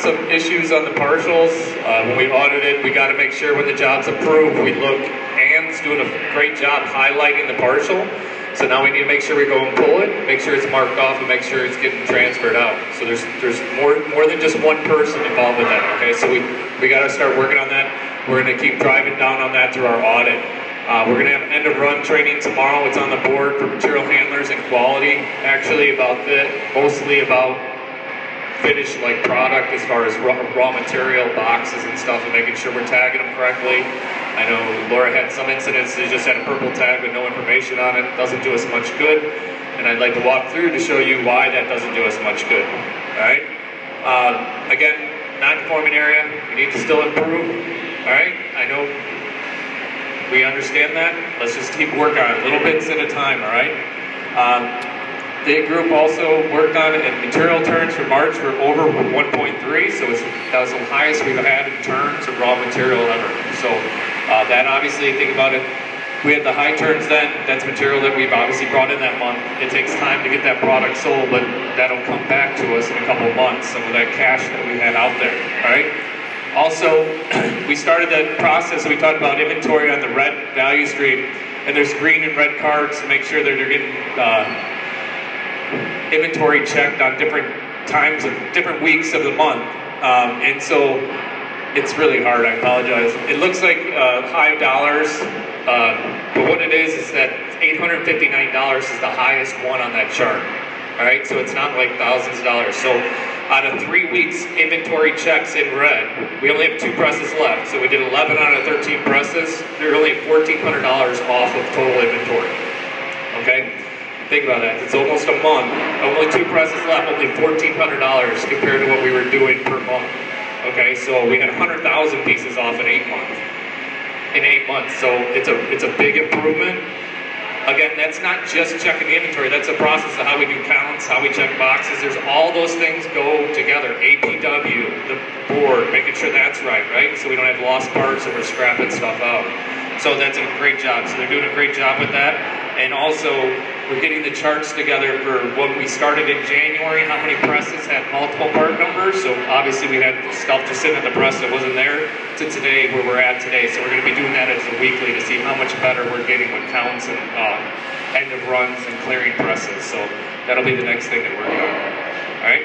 some issues on the partials. When we audited, we got to make sure when the job's approved, we look, Ann's doing a great job highlighting the partial. So now we need to make sure we go and pull it, make sure it's marked off, and make sure it's getting transferred out. So there's more than just one person involved with that, okay? So we got to start working on that. We're going to keep driving down on that through our audit. We're going to have end of run training tomorrow. It's on the board for material handlers and quality. Actually mostly about finished like product as far as raw material, boxes and stuff, and making sure we're tagging them correctly. I know Laura had some incidents that just had a purple tag with no information on it. Doesn't do us much good, and I'd like to walk through to show you why that doesn't do us much good. All right. Again, non-conforming area, we need to still improve. All right. I know we understand that. Let's just keep working on it, little bits at a time. All right. The group also worked on it, and material turns for March were over 1.3, so that was the highest we've had in turns of raw material ever. So that obviously, think about it, we had the high turns then, that's material that we've obviously brought in that month. It takes time to get that product sold, but that'll come back to us in a couple of months, some of that cash that we had out there, all right? Also, we started that process, we talked about inventory on the red value stream, and there's green and red cards to make sure that they're getting inventory checked on different times of different weeks of the month, and so it's really hard. I apologize. It looks like high dollars, but what it is that $859 is the highest one on that chart. All right, so it's not like thousands of dollars. So out of 3 weeks inventory checks in red, we only have 2 presses left. So we did 11 out of 13 presses. They're only $1,400 off of total inventory. Okay. Think about that. It's almost a month. Only 2 presses left, only $1,400 compared to what we were doing per month. Okay, so we had 100,000 pieces off in 8 months. So it's a big improvement. Again, that's not just checking the inventory. That's a process of how we do counts, how we check boxes. There's all those things go together. APW, the board, making sure that's right? So we don't have lost parts and we're scrapping stuff out. So that's a great job. So they're doing a great job with that. And also, we're getting the charts together for when we started in January, how many presses had multiple part numbers. So obviously we had stuff to sit in the press that wasn't there, to today, where we're at today. So we're going to be doing that as a weekly to see how much better we're getting with counts and end of runs and clearing presses. So that'll be the next thing that we're working on. All right?